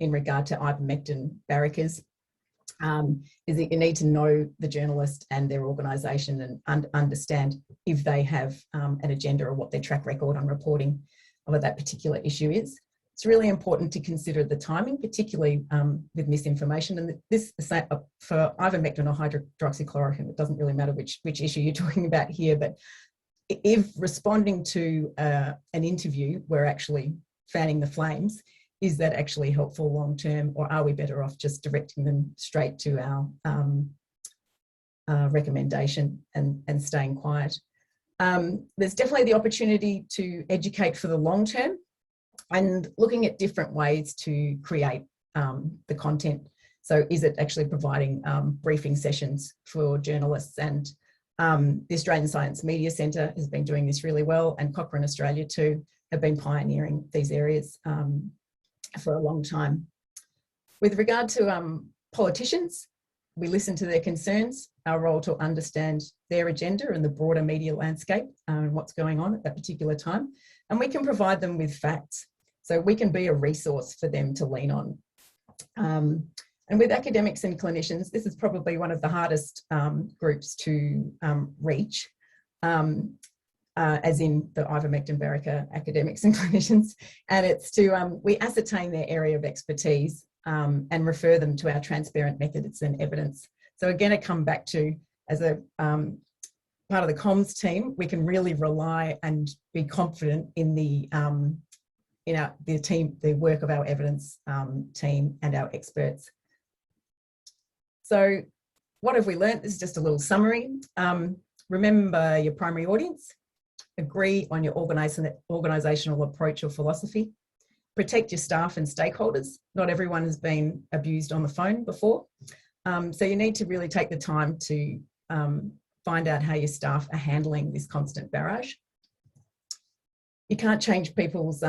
regard to ivermectin barriers, is that you need to know the journalist and their organisation and understand if they have an agenda or what their track record on reporting of that particular issue is. It's really important to consider the timing, particularly with misinformation. And this for ivermectin or hydroxychloroquine, it doesn't really matter which issue you're talking about here, but if responding to an interview, we're actually fanning the flames, is that actually helpful long term, or are we better off just directing them straight to our recommendation and staying quiet? There's definitely the opportunity to educate for the long term and looking at different ways to create the content. So is it actually providing briefing sessions for journalists? And the Australian Science Media Centre has been doing this really well, and Cochrane Australia too have been pioneering these areas for a long time. With regard to politicians, we listen to their concerns, our role to understand their agenda and the broader media landscape and what's going on at that particular time, and we can provide them with facts. So we can be a resource for them to lean on. And with academics and clinicians, this is probably one of the hardest groups to reach, as in the ivermectin barrier academics and clinicians. And it's to, we ascertain their area of expertise and refer them to our transparent methods and evidence. So again, I come back to, as a part of the comms team, we can really rely and be confident in the work of our evidence team and our experts. So what have we learnt? This is just a little summary. Remember your primary audience, agree on your organisational approach or philosophy, protect your staff and stakeholders. Not everyone has been abused on the phone before. So you need to really take the time to find out how your staff are handling this constant barrage. You can't change people's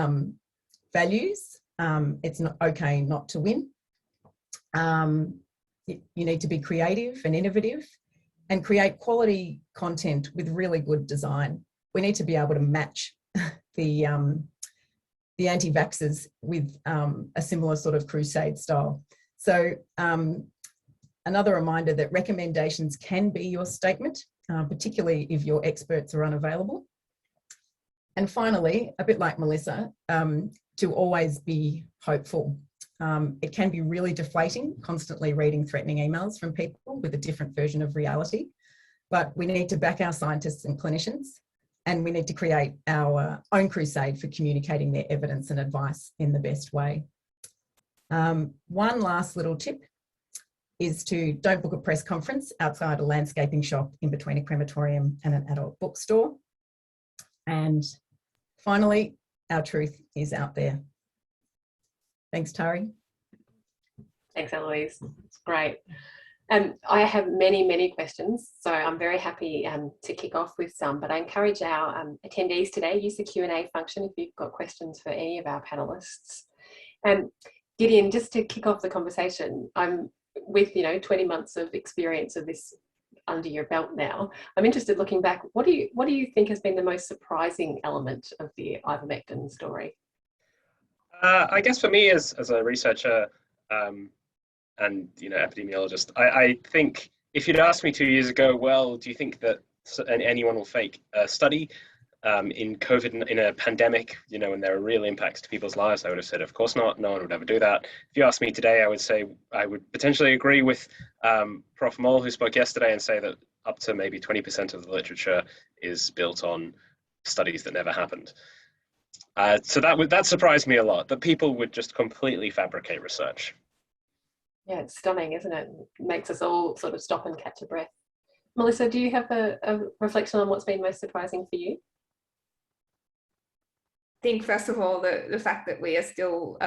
values. It's not okay not to win. You need to be creative and innovative and create quality content with really good design. We need to be able to match the anti-vaxxers with a similar sort of crusade style. So another reminder that recommendations can be your statement, particularly if your experts are unavailable. And finally, a bit like Melissa, to always be hopeful. It can be really deflating, constantly reading threatening emails from people with a different version of reality, but we need to back our scientists and clinicians, and we need to create our own crusade for communicating their evidence and advice in the best way. One last little tip. is to don't book a press conference outside a landscaping shop in between a crematorium and an adult bookstore. And finally, our truth is out there. Thanks, Tari. Thanks, Eloise. It's great. I have many questions, so I'm very happy to kick off with some, but I encourage our attendees today, use the Q&A function if you've got questions for any of our panellists. Gideon, just to kick off the conversation, I'm with 20 months of experience of this under your belt now. I'm interested, looking back, what do you think has been the most surprising element of the ivermectin story? I guess for me as a researcher and epidemiologist, I think if you'd asked me 2 years ago, well, do you think that anyone will fake a study in COVID, in a pandemic, when there are real impacts to people's lives? I would have said, of course not. No one would ever do that. If you asked me today, I would say I would potentially agree with Prof. Moll, who spoke yesterday, and say that up to maybe 20% of the literature is built on studies that never happened. So that surprised me a lot, that people would just completely fabricate research. Yeah, it's stunning, isn't it? It makes us all sort of stop and catch a breath. Melissa, do you have a reflection on what's been most surprising for you? I think, first of all, the fact that we are still,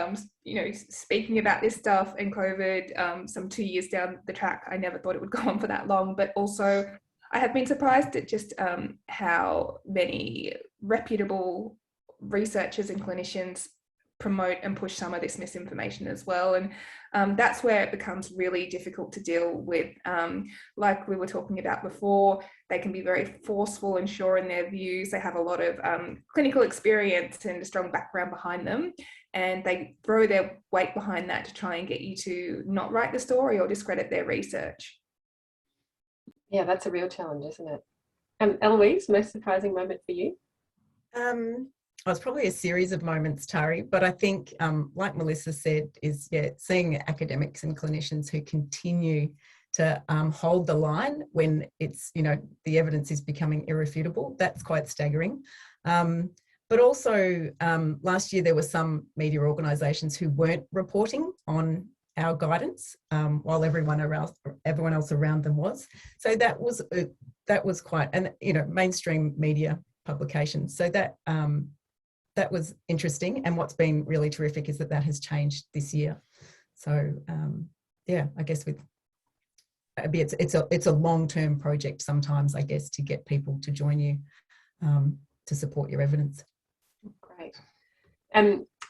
speaking about this stuff and COVID, some 2 years down the track. I never thought it would go on for that long, but also I have been surprised at just how many reputable researchers and clinicians promote and push some of this misinformation as well. And that's where it becomes really difficult to deal with. Like we were talking about before, they can be very forceful and sure in their views. They have a lot of clinical experience and a strong background behind them. And they throw their weight behind that to try and get you to not write the story or discredit their research. Yeah, that's a real challenge, isn't it? Eloise, most surprising moment for you? It's probably a series of moments, Tari, but I think, like Melissa said, is seeing academics and clinicians who continue to hold the line when it's, the evidence is becoming irrefutable. That's quite staggering. But also, last year there were some media organisations who weren't reporting on our guidance while everyone else around them was. So that was quite, and mainstream media publications. So that was interesting, and what's been really terrific is that has changed this year. So I guess it's a long-term project sometimes, I guess, to get people to join you to support your evidence. Great.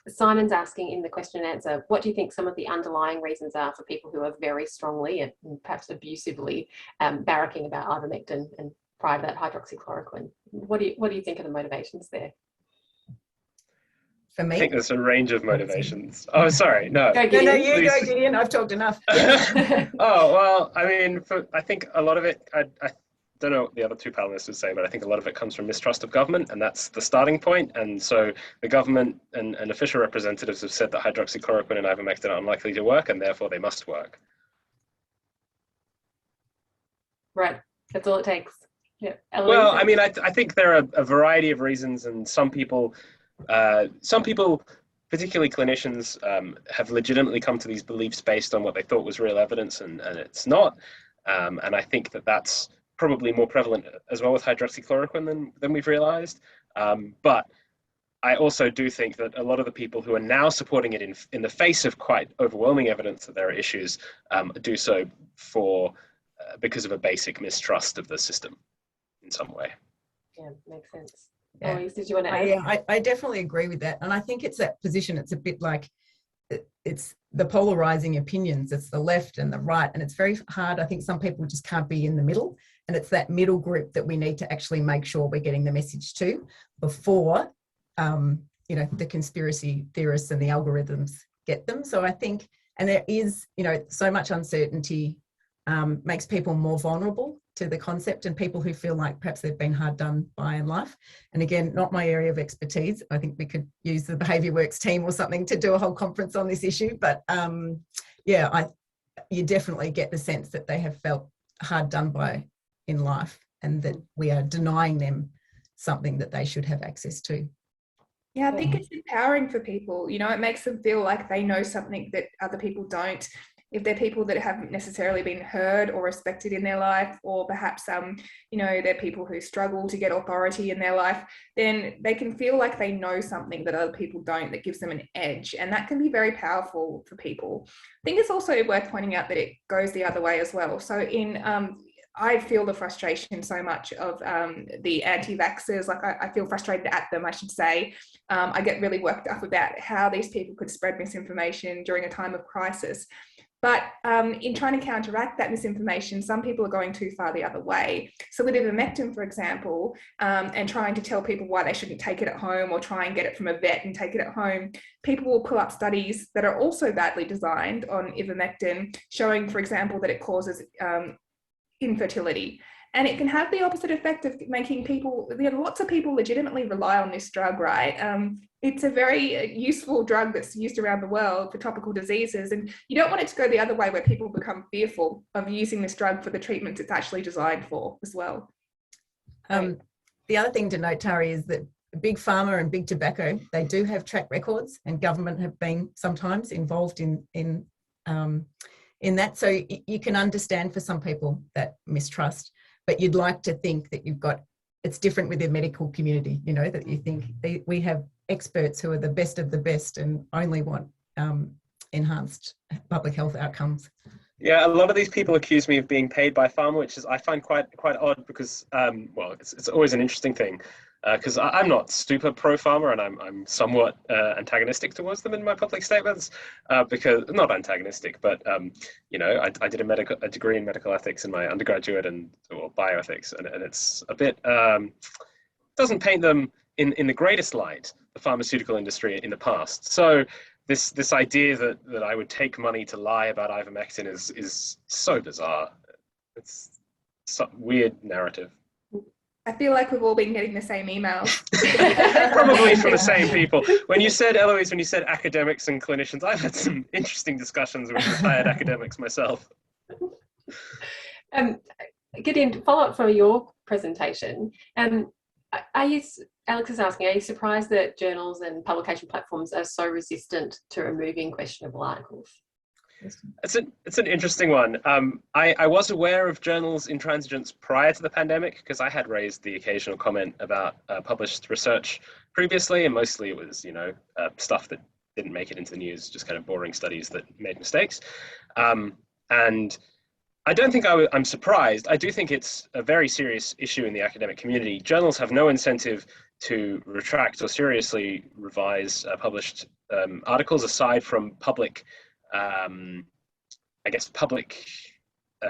Simon's asking in the question and answer, what do you think some of the underlying reasons are for people who are very strongly and perhaps abusively barracking about ivermectin and prior to that hydroxychloroquine? What do you think are the motivations there? For me? I think there's a range of motivations. Oh, sorry, no. Go, Gideon. No, you go, Gideon. I've talked enough. Oh, well, I mean, I think a lot of it, I don't know what the other two panelists would say, but I think a lot of it comes from mistrust of government, and that's the starting point. And so the government and official representatives have said that hydroxychloroquine and ivermectin are unlikely to work, and therefore they must work. Right, that's all it takes. Yeah. Well, I mean, I think there are a variety of reasons, and some people, particularly clinicians, have legitimately come to these beliefs based on what they thought was real evidence, and it's not. And I think that's probably more prevalent as well with hydroxychloroquine than we've realized. But I also do think that a lot of the people who are now supporting it in the face of quite overwhelming evidence that there are issues do so because of a basic mistrust of the system in some way. Yeah, makes sense. Yeah. Eloise, did you want to add? I definitely agree with that. And I think it's that position, it's a bit like, it's the polarizing opinions, it's the left and the right, and it's very hard. I think some people just can't be in the middle, and it's that middle group that we need to actually make sure we're getting the message to before, the conspiracy theorists and the algorithms get them. So I think, and there is, so much uncertainty makes people more vulnerable to the concept, and people who feel like perhaps they've been hard done by in life. And again, not my area of expertise. I think we could use the Behaviour Works team or something to do a whole conference on this issue. But you definitely get the sense that they have felt hard done by in life, and that we are denying them something that they should have access to. Yeah, I think it's empowering for people. It makes them feel like they know something that other people don't. if they're people that haven't necessarily been heard or respected in their life, or perhaps, you know, they're people who struggle to get authority in their life, then they can feel like they know something that other people don't, that gives them an edge. And that can be very powerful for people. I think it's also worth pointing out that it goes the other way as well. So I feel the frustration so much of the anti-vaxxers. Like I feel frustrated at them, I should say. I get really worked up about how these people could spread misinformation during a time of crisis. But in trying to counteract that misinformation, some people are going too far the other way. So with ivermectin, for example, and trying to tell people why they shouldn't take it at home or try and get it from a vet and take it at home, people will pull up studies that are also badly designed on ivermectin, showing, for example, that it causes infertility. And it can have the opposite effect of making people, lots of people legitimately rely on this drug, right? It's a very useful drug that's used around the world for topical diseases. And you don't want it to go the other way where people become fearful of using this drug for the treatments it's actually designed for as well. The other thing to note, Tari, is that Big Pharma and Big Tobacco, they do have track records, and government have been sometimes involved in that. So you can understand for some people that mistrust, but you'd like to think that it's different with the medical community, you know, that you think we have experts who are the best of the best and only want enhanced public health outcomes. Yeah, a lot of these people accuse me of being paid by pharma, which is I find quite odd because, well, it's always an interesting thing. Because I'm not super pro-pharma, and I'm somewhat antagonistic towards them in my public statements. Because not antagonistic, but you know, I did a degree in medical ethics in my undergraduate or bioethics, and it's a bit doesn't paint them in the greatest light, the pharmaceutical industry in the past. So this idea that I would take money to lie about ivermectin is so bizarre. It's some weird narrative. I feel like we've all been getting the same emails. Probably from the same people. When you said, Eloise, when you said academics and clinicians, I've had some interesting discussions with retired academics myself. Gideon, to follow up from your presentation, Alex is asking, are you surprised that journals and publication platforms are so resistant to removing questionable articles? It's an interesting one. I was aware of journals intransigence prior to the pandemic because I had raised the occasional comment about published research previously, and mostly it was, you know, stuff that didn't make it into the news, just kind of boring studies that made mistakes. And I don't think I'm surprised. I do think it's a very serious issue in the academic community. Journals have no incentive to retract or seriously revise published articles aside from public I guess public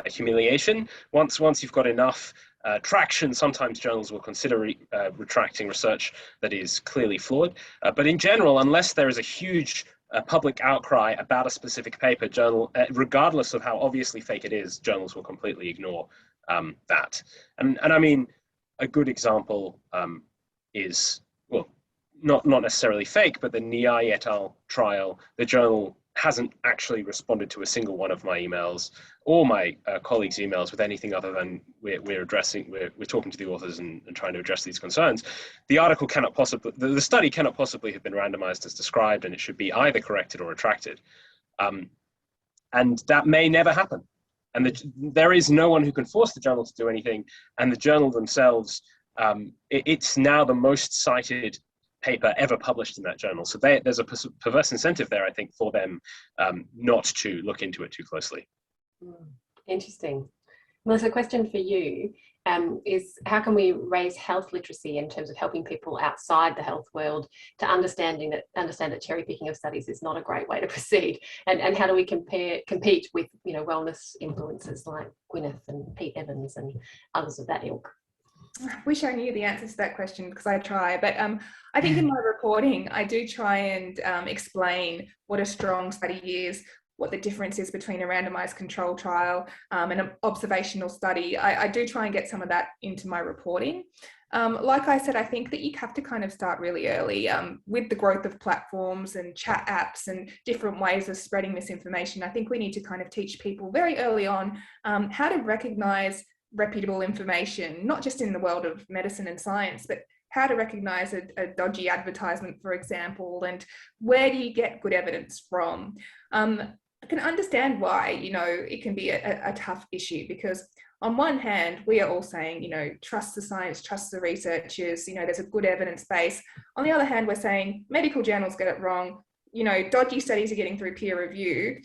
humiliation. Once you've got enough traction, sometimes journals will consider retracting research that is clearly flawed. But in general, unless there is a huge public outcry about a specific paper, regardless of how obviously fake it is, journals will completely ignore that. And I mean, a good example is, well, not necessarily fake, but the Niai et al. Trial. The journal hasn't actually responded to a single one of my emails or my colleagues' emails with anything other than we're talking to the authors and trying to address these concerns. The article cannot possibly, the study cannot possibly have been randomized as described, and it should be either corrected or retracted. And that may never happen. And there is no one who can force the journal to do anything. And the journal themselves, it's now the most cited paper ever published in that journal. So there's a perverse incentive there, I think, for them not to look into it too closely. Interesting. Melissa, a question for you is how can we raise health literacy in terms of helping people outside the health world to understand that cherry picking of studies is not a great way to proceed, and how do we compete with, you know, wellness influencers like Gwyneth and Pete Evans and others of that ilk? I wish I knew the answers to that question because I try, but I think in my reporting I do try and explain what a strong study is, what the difference is between a randomized control trial and an observational study. I do try and get some of that into my reporting. Like I said, I think that you have to kind of start really early with the growth of platforms and chat apps and different ways of spreading misinformation. I think we need to kind of teach people very early on how to recognize reputable information, not just in the world of medicine and science, but how to recognize a dodgy advertisement, for example, and where do you get good evidence from? can understand why, it can be a tough issue, because on one hand, we are all saying, trust the science, trust the researchers, there's a good evidence base. On the other hand, we're saying medical journals get it wrong, dodgy studies are getting through peer review.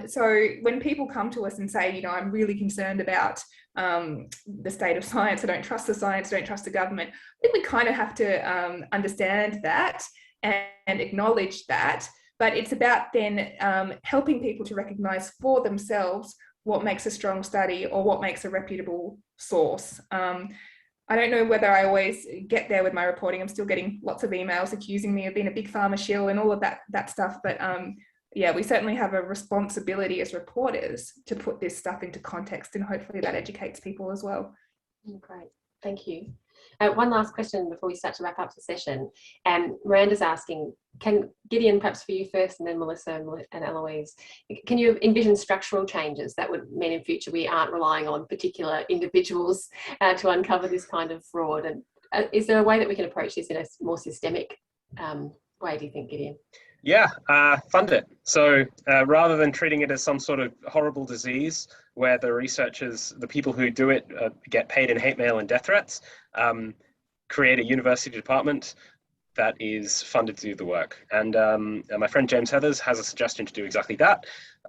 So when people come to us and say, I'm really concerned about the state of science, I don't trust the science, I don't trust the government, I think we kind of have to understand that and acknowledge that. But it's about then helping people to recognise for themselves what makes a strong study or what makes a reputable source. I don't know whether I always get there with my reporting. I'm still getting lots of emails accusing me of being a big pharma shill and all of that stuff. But yeah, we certainly have a responsibility as reporters to put this stuff into context, and hopefully that educates people as well. Great, thank you. One last question before we start to wrap up the session. Miranda's asking, can Gideon, perhaps for you first, and then Melissa and Eloise, can you envision structural changes that would mean in future we aren't relying on particular individuals to uncover this kind of fraud? And is there a way that we can approach this in a more systemic way, do you think, Gideon? Yeah, fund it. So rather than treating it as some sort of horrible disease where the researchers, the people who do it, get paid in hate mail and death threats, create a university department that is funded to do the work. And my friend James Heathers has a suggestion to do exactly that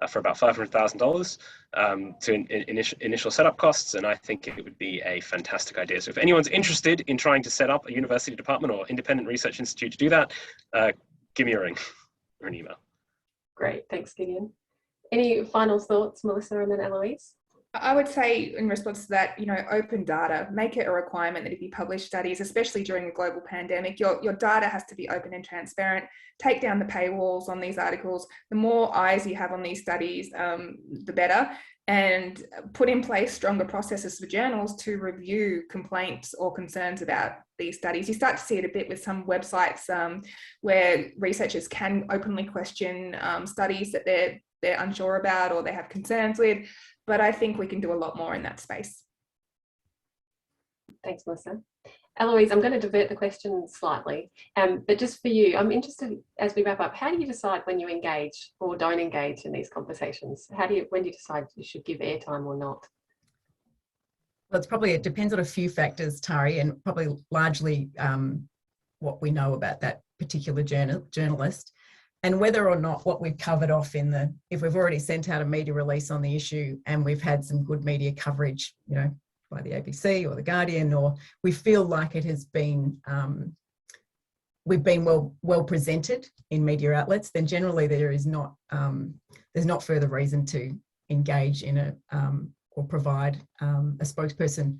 for about $500,000 to initial setup costs. And I think it would be a fantastic idea. So if anyone's interested in trying to set up a university department or independent research institute to do that, give me a ring or an email. Great, thanks, Gideon. Any final thoughts, Melissa and then Eloise? I would say in response to that, open data, make it a requirement that if you publish studies, especially during a global pandemic, your data has to be open and transparent. Take down the paywalls on these articles. The more eyes you have on these studies, the better. And put in place stronger processes for journals to review complaints or concerns about these studies. You start to see it a bit with some websites where researchers can openly question studies that they're unsure about or they have concerns with. But I think we can do a lot more in that space. Thanks, Melissa. Eloise, I'm going to divert the question slightly, but just for you, I'm interested, as we wrap up, how do you decide when you engage or don't engage in these conversations? When do you decide you should give airtime or not? Well, it depends on a few factors, Tari, and probably largely what we know about that particular journalist, and whether or not what we've covered off if we've already sent out a media release on the issue and we've had some good media coverage, by the ABC or the Guardian, or we feel like it has been, we've been well presented in media outlets, then generally there's not further reason to engage in or provide a spokesperson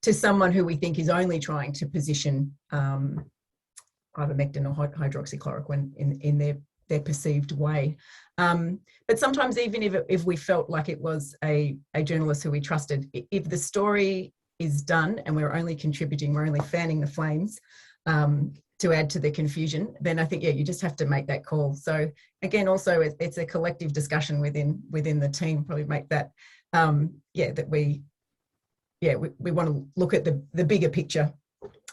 to someone who we think is only trying to position ivermectin or hydroxychloroquine in their perceived way. But sometimes even if we felt like it was a journalist who we trusted, if the story is done and we're only contributing, we're only fanning the flames to add to the confusion, then I think, you just have to make that call. So again, also it's a collective discussion within the team, probably make that, that we want to look at the bigger picture.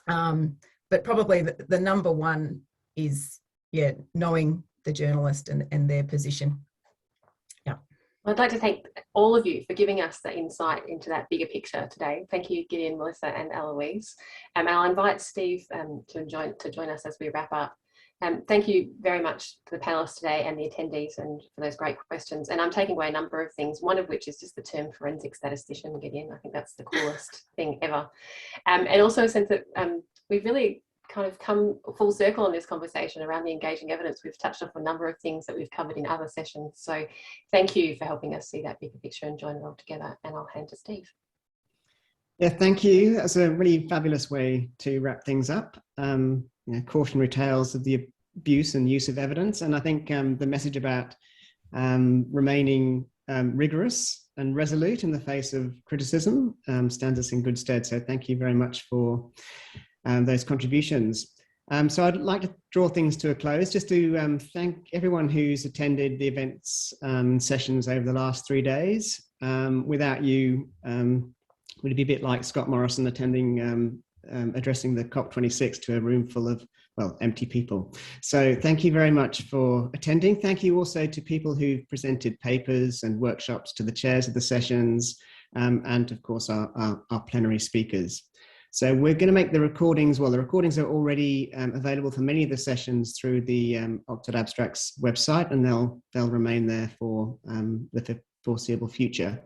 But probably the number one is, knowing the journalist and their position. I'd like to thank all of you for giving us the insight into that bigger picture today. Thank you, Gideon, Melissa and Eloise. I'll invite Steve to join us as we wrap up. Thank you very much to the panelists today and the attendees and for those great questions. And I'm taking away a number of things, one of which is just the term forensic statistician, Gideon. I think that's the coolest thing ever. And also a sense that we've really kind of come full circle in this conversation around the engaging evidence. We've touched on a number of things that we've covered in other sessions. So thank you for helping us see that bigger picture and join it all together. And I'll hand to Steve. Yeah, thank you. That's a really fabulous way to wrap things up. Cautionary tales of the abuse and use of evidence. And I think the message about remaining rigorous and resolute in the face of criticism stands us in good stead. So thank you very much for those contributions. So I'd like to draw things to a close, just to thank everyone who's attended the events sessions over the last 3 days. Without you, would it be a bit like Scott Morrison attending, addressing the COP26 to a room full of well, empty people. So thank you very much for attending. Thank you also to people who presented papers and workshops, to the chairs of the sessions, and of course our plenary speakers. So we're going to make the recordings, well, the recordings are already available for many of the sessions through the Oxford Abstracts website, and they'll remain there for the foreseeable future.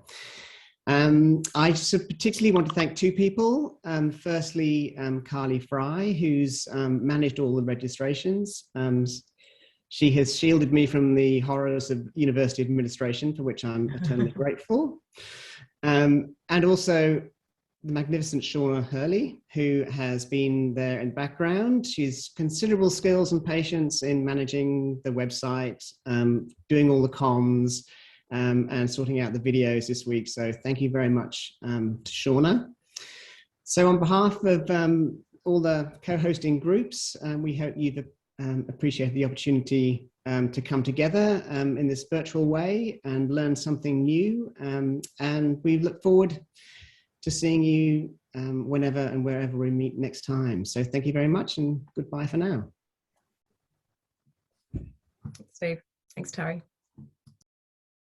I particularly want to thank two people. Firstly, Carly Fry, who's managed all the registrations. She has shielded me from the horrors of university administration, for which I'm eternally grateful. And also the magnificent Shauna Hurley, who has been there in background. She's considerable skills and patience in managing the website, doing all the comms, and sorting out the videos this week. So thank you very much to Shauna. So on behalf of all the co-hosting groups, we hope you've appreciated the opportunity to come together in this virtual way and learn something new. And we look forward to seeing you whenever and wherever we meet next time. So thank you very much, and goodbye for now. Steve. Thanks, Tari.